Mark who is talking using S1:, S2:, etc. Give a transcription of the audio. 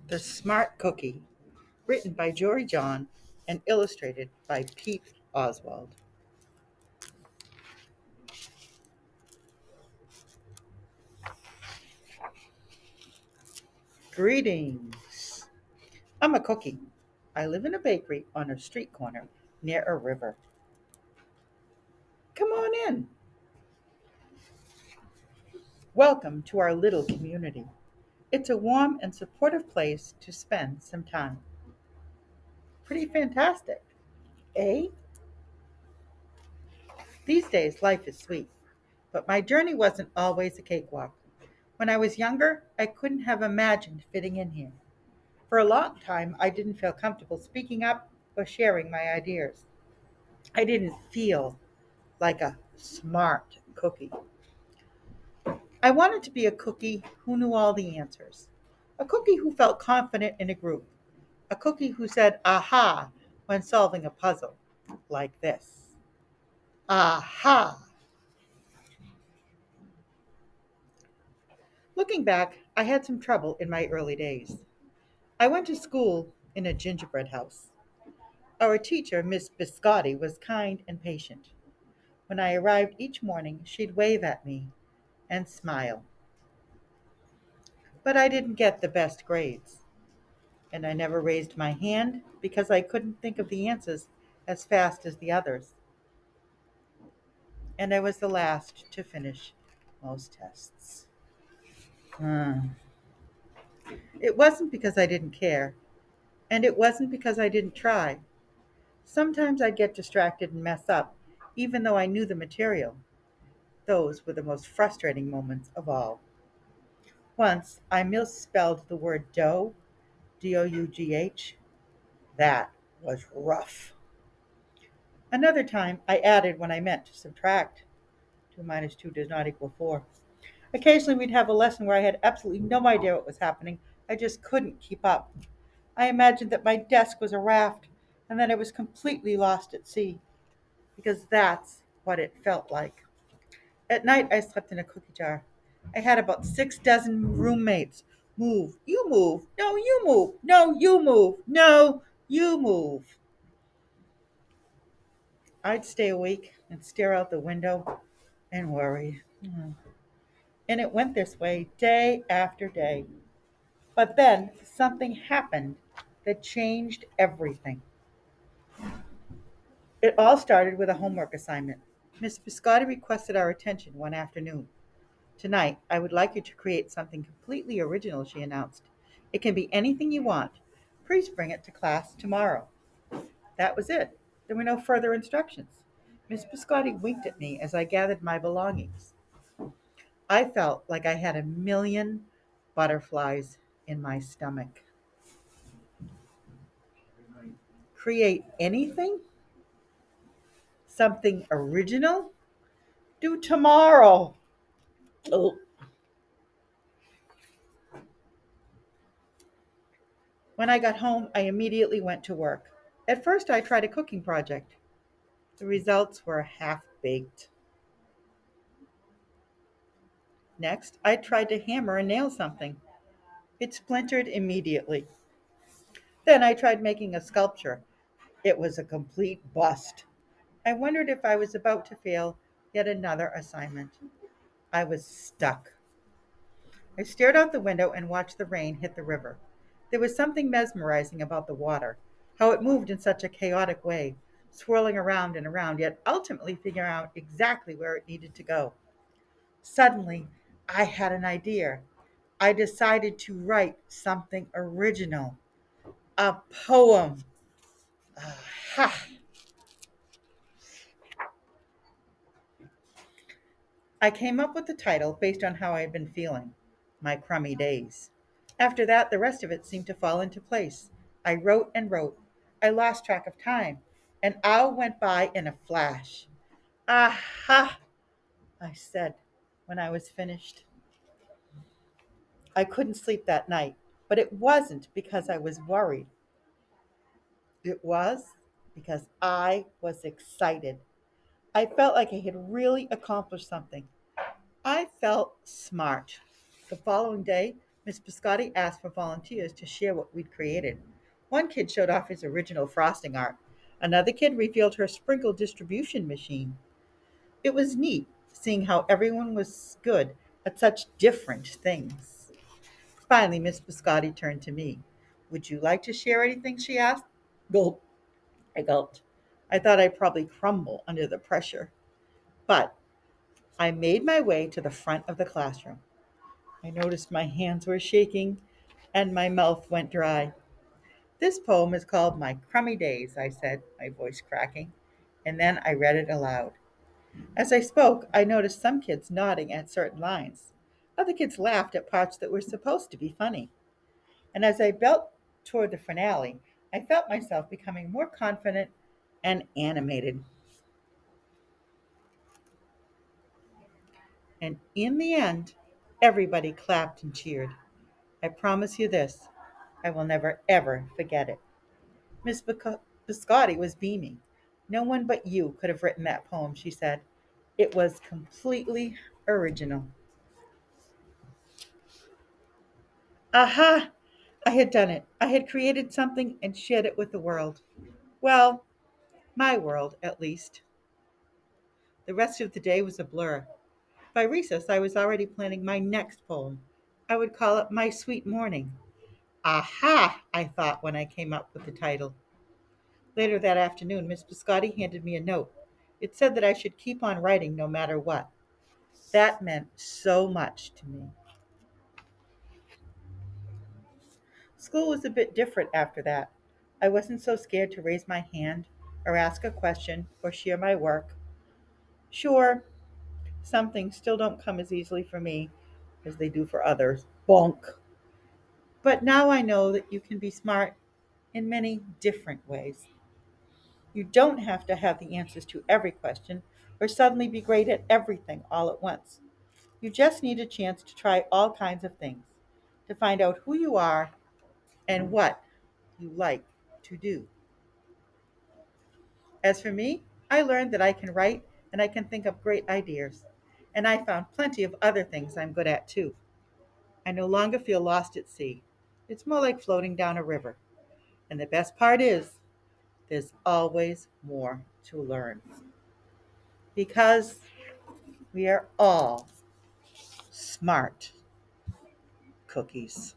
S1: The Smart Cookie, written by Jory John and illustrated by Pete Oswald. Greetings. I'm a cookie. I live in a bakery on a street corner near a river. Come on in. Welcome to our little community. It's a warm and supportive place to spend some time. Pretty fantastic, eh? These days, life is sweet, but my journey wasn't always a cakewalk. When I was younger, I couldn't have imagined fitting in here. For a long time, I didn't feel comfortable speaking up or sharing my ideas. I didn't feel like a smart cookie. I wanted to be a cookie who knew all the answers, a cookie who felt confident in a group, a cookie who said aha when solving a puzzle, like this. Aha! Looking back, I had some trouble in my early days. I went to school in a gingerbread house. Our teacher, Miss Biscotti, was kind and patient. When I arrived each morning, she'd wave at me and smile. But I didn't get the best grades, and I never raised my hand because I couldn't think of the answers as fast as the others. And I was the last to finish most tests. Hmm. It wasn't because I didn't care, and it wasn't because I didn't try. Sometimes I'd get distracted and mess up, even though I knew the material. Those were the most frustrating moments of all. Once I misspelled the word dough, Dough. That was rough. Another time I added when I meant to subtract. 2 minus 2 does not equal 4. Occasionally we'd have a lesson where I had absolutely no idea what was happening. I just couldn't keep up. I imagined that my desk was a raft and that I was completely lost at sea, because that's what it felt like. At night I slept in a cookie jar. I had about 6 dozen roommates. Move, you move, no, you move, no, you move, no, you move. I'd stay awake and stare out the window and worry. And it went this way day after day. But then something happened that changed everything. It all started with a homework assignment. Miss Biscotti requested our attention one afternoon. Tonight, I would like you to create something completely original, she announced. It can be anything you want. Please bring it to class tomorrow. That was it. There were no further instructions. Miss Biscotti winked at me as I gathered my belongings. I felt like I had a million butterflies in my stomach. Create anything? Something original? Do tomorrow. Oh. When I got home, I immediately went to work. At first, I tried a cooking project. The results were half baked. Next, I tried to hammer and nail something. It splintered immediately. Then I tried making a sculpture. It was a complete bust. I wondered if I was about to fail yet another assignment. I was stuck. I stared out the window and watched the rain hit the river. There was something mesmerizing about the water, how it moved in such a chaotic way, swirling around and around, yet ultimately figuring out exactly where it needed to go. Suddenly, I had an idea. I decided to write something original, a poem. Aha! I came up with the title based on how I had been feeling, my crummy days. After that, the rest of it seemed to fall into place. I wrote and wrote. I lost track of time. An hour went by in a flash. Aha! I said when I was finished. I couldn't sleep that night, but it wasn't because I was worried. It was because I was excited. I felt like I had really accomplished something. I felt smart. The following day, Miss Biscotti asked for volunteers to share what we'd created. One kid showed off his original frosting art. Another kid revealed her sprinkle distribution machine. It was neat seeing how everyone was good at such different things. Finally, Miss Biscotti turned to me. Would you like to share anything? She asked. Gulp. I gulped. I thought I'd probably crumble under the pressure. But I made my way to the front of the classroom. I noticed my hands were shaking and my mouth went dry. This poem is called My Crummy Days, I said, my voice cracking, and then I read it aloud. As I spoke, I noticed some kids nodding at certain lines. Other kids laughed at parts that were supposed to be funny. And as I built toward the finale, I felt myself becoming more confident and animated. And in the end, everybody clapped and cheered. I promise you this, I will never ever forget it. Miss Biscotti was beaming. No one but you could have written that poem, she said. It was completely original. Aha! I had done it. I had created something and shared it with the world. Well, my world, at least. The rest of the day was a blur. By recess, I was already planning my next poem. I would call it My Sweet Morning. Aha! I thought when I came up with the title. Later that afternoon, Miss Biscotti handed me a note. It said that I should keep on writing no matter what. That meant so much to me. School was a bit different after that. I wasn't so scared to raise my hand or ask a question or share my work. Sure, some things still don't come as easily for me as they do for others. Bonk. But now I know that you can be smart in many different ways. You don't have to have the answers to every question or suddenly be great at everything all at once. You just need a chance to try all kinds of things, to find out who you are and what you like to do. As for me, I learned that I can write and I can think of great ideas. And I found plenty of other things I'm good at too. I no longer feel lost at sea. It's more like floating down a river. And the best part is, there's always more to learn. Because we are all smart cookies.